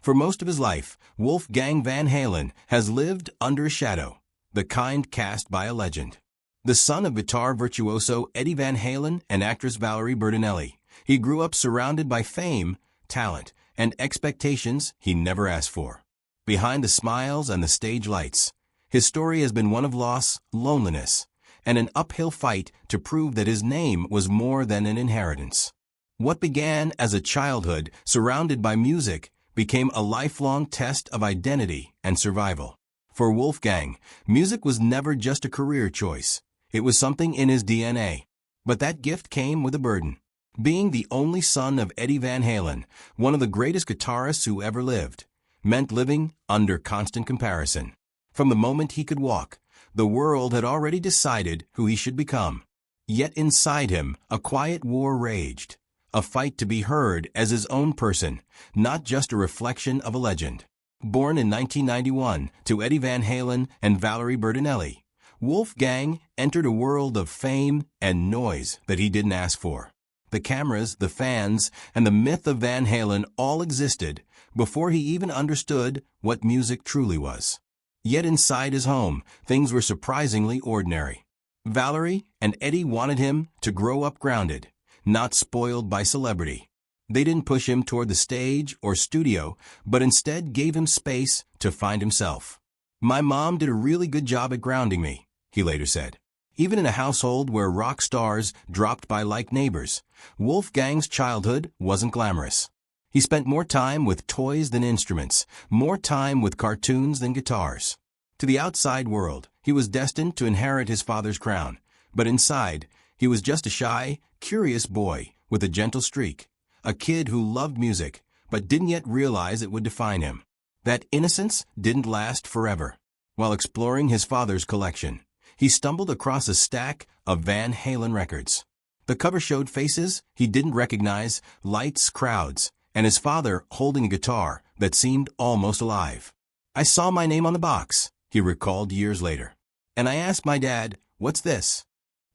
For most of his life, Wolfgang Van Halen has lived under a shadow, the kind cast by a legend. The son of guitar virtuoso Eddie Van Halen and actress Valerie Bertinelli, he grew up surrounded by fame, talent, and expectations he never asked for. Behind the smiles and the stage lights, his story has been one of loss, loneliness, and an uphill fight to prove that his name was more than an inheritance. What began as a childhood surrounded by music became a lifelong test of identity and survival. For Wolfgang, music was never just a career choice. It was something in his DNA. But that gift came with a burden. Being the only son of Eddie Van Halen, one of the greatest guitarists who ever lived, meant living under constant comparison. From the moment he could walk, the world had already decided who he should become. Yet inside him, a quiet war raged, a fight to be heard as his own person, not just a reflection of a legend. Born in 1991 to Eddie Van Halen and Valerie Bertinelli, Wolfgang entered a world of fame and noise that he didn't ask for. The cameras, the fans, and the myth of Van Halen all existed before he even understood what music truly was. Yet inside his home, things were surprisingly ordinary. Valerie and Eddie wanted him to grow up grounded, not spoiled by celebrity. They didn't push him toward the stage or studio, but instead gave him space to find himself. "My mom did a really good job at grounding me," he later said. Even in a household where rock stars dropped by like neighbors, Wolfgang's childhood wasn't glamorous. He spent more time with toys than instruments, more time with cartoons than guitars. To the outside world, he was destined to inherit his father's crown, but inside, he was just a shy, curious boy with a gentle streak, a kid who loved music, but didn't yet realize it would define him. That innocence didn't last forever. While exploring his father's collection, he stumbled across a stack of Van Halen records. The cover showed faces he didn't recognize, lights, crowds, and his father holding a guitar that seemed almost alive. "I saw my name on the box," he recalled years later. "And I asked my dad, 'What's this?'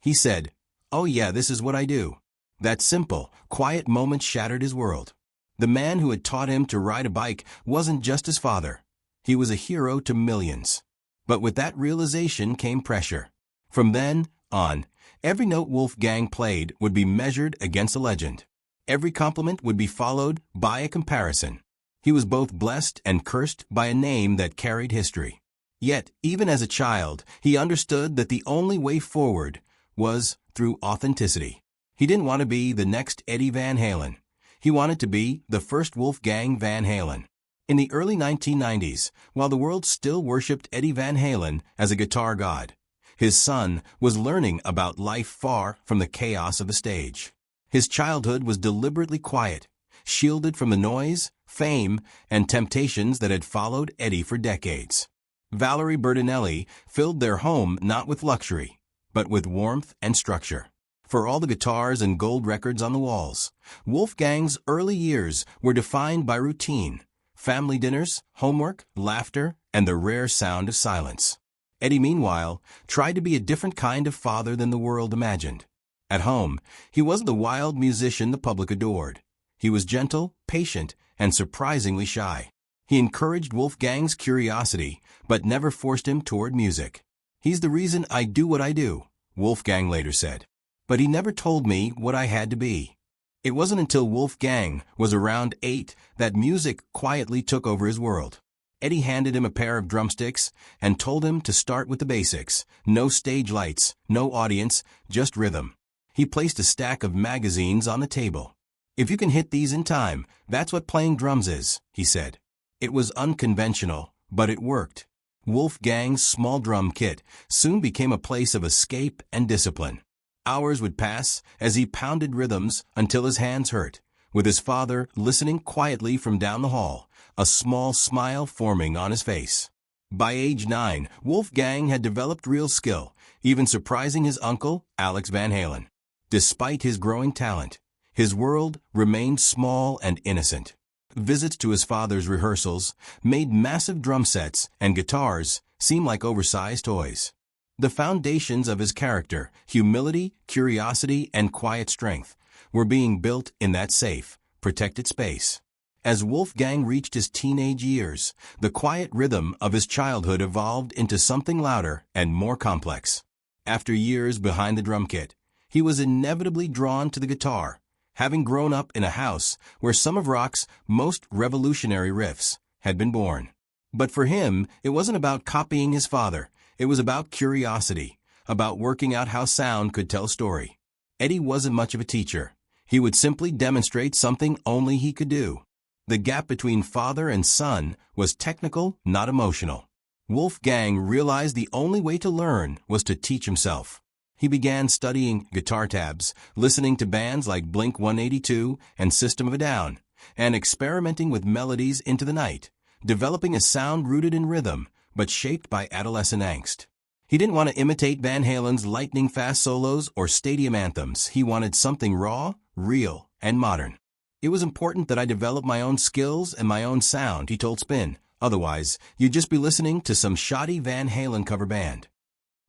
He said, 'Oh yeah, this is what I do.'" That simple, quiet moment shattered his world. The man who had taught him to ride a bike wasn't just his father. He was a hero to millions. But with that realization came pressure. From then on, every note Wolfgang played would be measured against a legend. Every compliment would be followed by a comparison. He was both blessed and cursed by a name that carried history. Yet, even as a child, he understood that the only way forward was through authenticity. He didn't want to be the next Eddie Van Halen. He wanted to be the first Wolfgang Van Halen. In the early 1990s, while the world still worshipped Eddie Van Halen as a guitar god, his son was learning about life far from the chaos of the stage. His childhood was deliberately quiet, shielded from the noise, fame, and temptations that had followed Eddie for decades. Valerie Bertinelli filled their home not with luxury, but with warmth and structure. For all the guitars and gold records on the walls, Wolfgang's early years were defined by routine, family dinners, homework, laughter, and the rare sound of silence. Eddie, meanwhile, tried to be a different kind of father than the world imagined. At home, he wasn't the wild musician the public adored. He was gentle, patient, and surprisingly shy. He encouraged Wolfgang's curiosity, but never forced him toward music. "He's the reason I do what I do," Wolfgang later said. "But he never told me what I had to be." It wasn't until Wolfgang was around 8 that music quietly took over his world. Eddie handed him a pair of drumsticks and told him to start with the basics. No stage lights, no audience, just rhythm. He placed a stack of magazines on the table. "If you can hit these in time, that's what playing drums is," he said. It was unconventional, but it worked. Wolfgang's small drum kit soon became a place of escape and discipline. Hours would pass as he pounded rhythms until his hands hurt, with his father listening quietly from down the hall, a small smile forming on his face. By age 9, Wolfgang had developed real skill, even surprising his uncle, Alex Van Halen. Despite his growing talent, his world remained small and innocent. Visits to his father's rehearsals made massive drum sets and guitars seem like oversized toys. The foundations of his character, humility, curiosity, and quiet strength, were being built in that safe, protected space. As Wolfgang reached his teenage years, the quiet rhythm of his childhood evolved into something louder and more complex. After years behind the drum kit, he was inevitably drawn to the guitar, having grown up in a house where some of rock's most revolutionary riffs had been born. But for him, it wasn't about copying his father. It was about curiosity, about working out how sound could tell a story. Eddie wasn't much of a teacher. He would simply demonstrate something only he could do. The gap between father and son was technical, not emotional. Wolfgang realized the only way to learn was to teach himself. He began studying guitar tabs, listening to bands like Blink-182 and System of a Down, and experimenting with melodies into the night, developing a sound rooted in rhythm, but shaped by adolescent angst. He didn't want to imitate Van Halen's lightning-fast solos or stadium anthems. He wanted something raw, real, and modern. It was important that I develop my own skills and my own sound, he told Spin. Otherwise, you'd just be listening to some shoddy Van Halen cover band.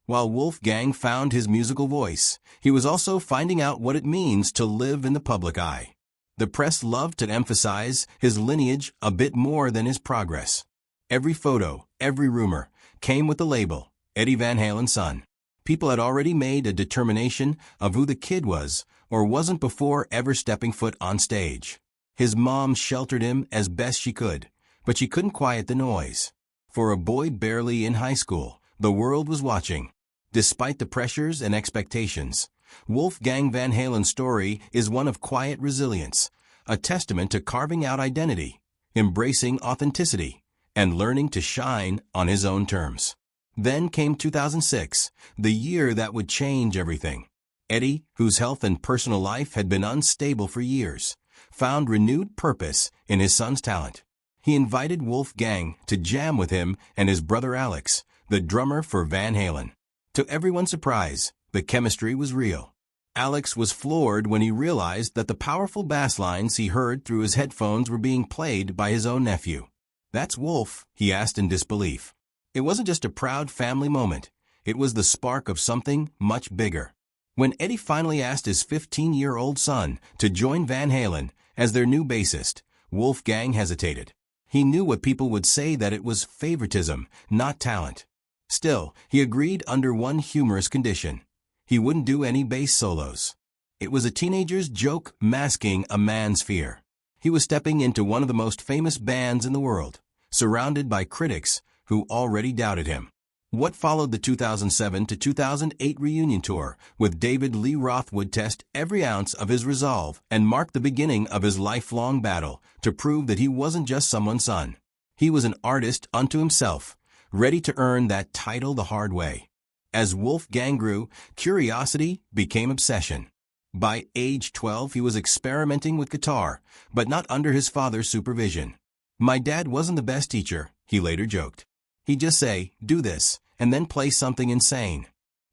While Wolfgang found his musical voice, he was also finding out what it means to live in the public eye. The press loved to emphasize his lineage a bit more than his progress. Every photo, every rumor, came with the label, Eddie Van Halen's son. People had already made a determination of who the kid was or wasn't before ever stepping foot on stage. His mom sheltered him as best she could, but she couldn't quiet the noise. For a boy barely in high school, the world was watching. Despite the pressures and expectations, Wolfgang Van Halen's story is one of quiet resilience, a testament to carving out identity, embracing authenticity, and learning to shine on his own terms. Then came 2006, the year that would change everything. Eddie, whose health and personal life had been unstable for years, found renewed purpose in his son's talent. He invited Wolfgang to jam with him and his brother Alex, the drummer for Van Halen. To everyone's surprise, the chemistry was real. Alex was floored when he realized that the powerful bass lines he heard through his headphones were being played by his own nephew. "That's Wolf?" he asked in disbelief. It wasn't just a proud family moment. It was the spark of something much bigger. When Eddie finally asked his 15-year-old son to join Van Halen as their new bassist, Wolfgang hesitated. He knew what people would say, that it was favoritism, not talent. Still, he agreed under one humorous condition. He wouldn't do any bass solos. It was a teenager's joke masking a man's fear. He was stepping into one of the most famous bands in the world, surrounded by critics who already doubted him. What followed the 2007 to 2008 reunion tour with David Lee Roth would test every ounce of his resolve and mark the beginning of his lifelong battle to prove that he wasn't just someone's son. He was an artist unto himself, ready to earn that title the hard way. As Wolfgang grew, curiosity became obsession. By age 12, he was experimenting with guitar, but not under his father's supervision. "My dad wasn't the best teacher," he later joked. He'd just say, "Do this," and then play something insane.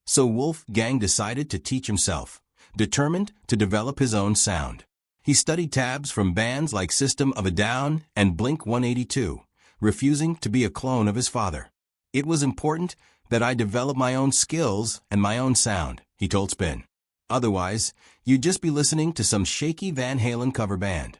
So Wolfgang decided to teach himself, determined to develop his own sound. He studied tabs from bands like System of a Down and Blink-182, refusing to be a clone of his father. "It was important that I develop my own skills and my own sound," he told Spin. "Otherwise, you'd just be listening to some shaky Van Halen cover band."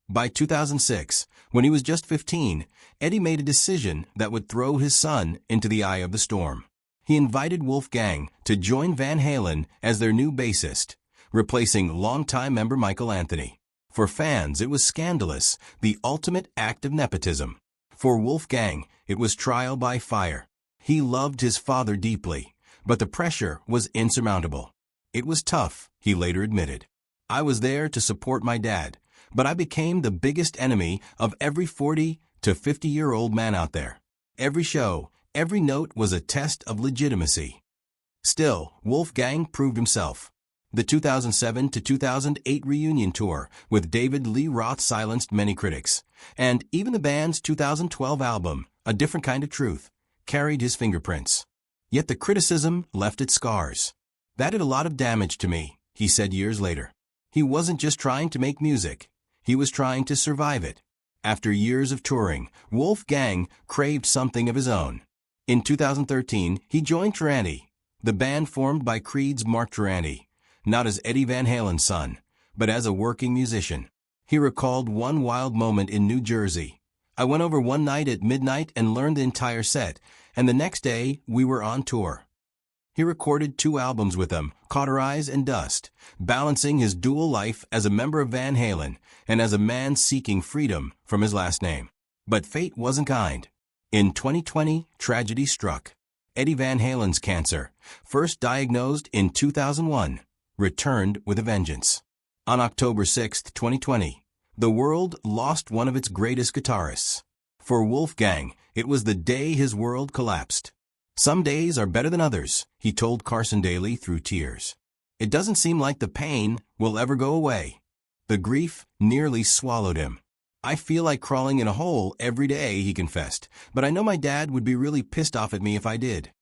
By 2006, when he was just 15, Eddie made a decision that would throw his son into the eye of the storm. He invited Wolfgang to join Van Halen as their new bassist, replacing longtime member Michael Anthony. For fans, it was scandalous, the ultimate act of nepotism. For Wolfgang, it was trial by fire. He loved his father deeply, but the pressure was insurmountable. "It was tough," he later admitted. "I was there to support my dad, but I became the biggest enemy of every 40 to 50-year-old man out there. Every show, every note was a test of legitimacy." Still, Wolfgang proved himself. The 2007 to 2008 reunion tour with David Lee Roth silenced many critics, and even the band's 2012 album, A Different Kind of Truth, carried his fingerprints. Yet the criticism left its scars. "That did a lot of damage to me," he said years later. He wasn't just trying to make music. He was trying to survive it. After years of touring, Wolfgang craved something of his own. In 2013, he joined Taranty, the band formed by Creed's Mark Taranty, not as Eddie Van Halen's son, but as a working musician. He recalled one wild moment in New Jersey. "I went over one night at midnight and learned the entire set, and the next day we were on tour." He recorded 2 albums with them, Cauterize and Dust, balancing his dual life as a member of Van Halen and as a man seeking freedom from his last name. But fate wasn't kind. In 2020, tragedy struck. Eddie Van Halen's cancer, first diagnosed in 2001, returned with a vengeance. On October 6, 2020, the world lost one of its greatest guitarists. For Wolfgang, it was the day his world collapsed. "Some days are better than others," he told Carson Daly through tears. "It doesn't seem like the pain will ever go away." The grief nearly swallowed him. "I feel like crawling in a hole every day," he confessed, "but I know my dad would be really pissed off at me if I did."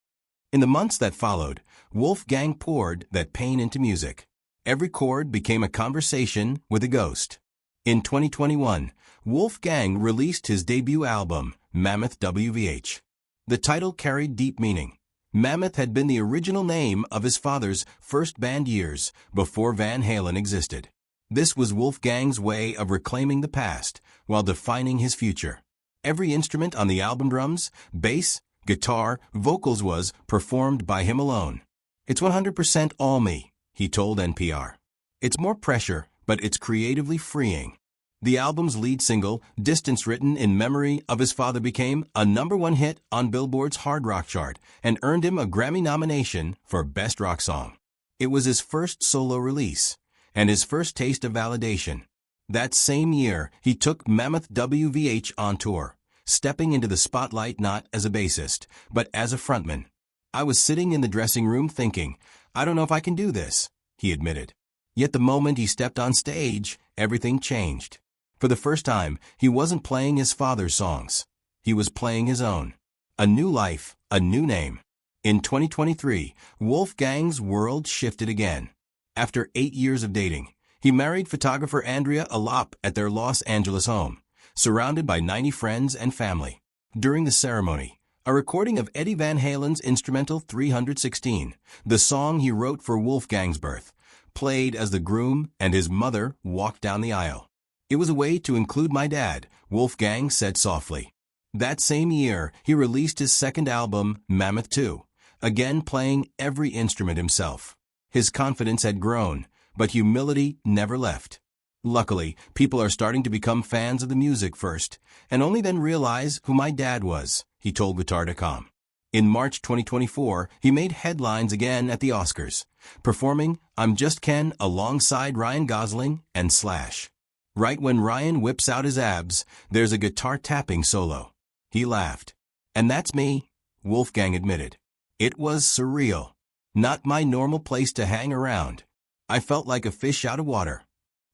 In the months that followed, Wolfgang poured that pain into music. Every chord became a conversation with a ghost. In 2021, Wolfgang released his debut album, Mammoth WVH. The title carried deep meaning. Mammoth had been the original name of his father's first band years before Van Halen existed. This was Wolfgang's way of reclaiming the past while defining his future. Every instrument on the album, drums, bass, guitar, vocals, was performed by him alone. "It's 100% all me," he told NPR. "It's more pressure, but it's creatively freeing." The album's lead single, Distance, written in memory of his father, became a #1 hit on Billboard's Hard Rock chart and earned him a Grammy nomination for Best Rock Song. It was his first solo release and his first taste of validation. That same year, he took Mammoth WVH on tour, stepping into the spotlight not as a bassist, but as a frontman. "I was sitting in the dressing room thinking, I don't know if I can do this," he admitted. Yet the moment he stepped on stage, everything changed. For the first time, he wasn't playing his father's songs. He was playing his own. A new life, a new name. In 2023, Wolfgang's world shifted again. After 8 years of dating, he married photographer Andrea Alop at their Los Angeles home, surrounded by 90 friends and family. During the ceremony, a recording of Eddie Van Halen's instrumental 316, the song he wrote for Wolfgang's birth, played as the groom and his mother walked down the aisle. "It was a way to include my dad," Wolfgang said softly. That same year, he released his second album, Mammoth 2, again playing every instrument himself. His confidence had grown, but humility never left. "Luckily, people are starting to become fans of the music first, and only then realize who my dad was," he told Guitar.com. In March 2024, he made headlines again at the Oscars, performing I'm Just Ken alongside Ryan Gosling and Slash. Right when Ryan whips out his abs, there's a guitar tapping solo. He laughed. "And that's me," Wolfgang admitted. "It was surreal. Not my normal place to hang around. I felt like a fish out of water."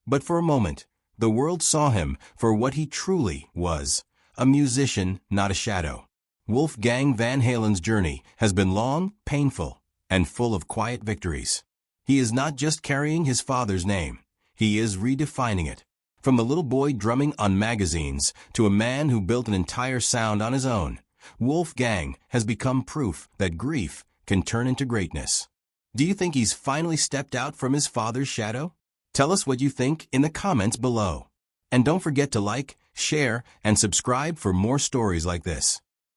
But for a moment, the world saw him for what he truly was, a musician, not a shadow. Wolfgang Van Halen's journey has been long, painful, and full of quiet victories. He is not just carrying his father's name, he is redefining it. From the little boy drumming on magazines to a man who built an entire sound on his own, Wolfgang has become proof that grief can turn into greatness. Do you think he's finally stepped out from his father's shadow? Tell us what you think in the comments below. And don't forget to like, share, and subscribe for more stories like this.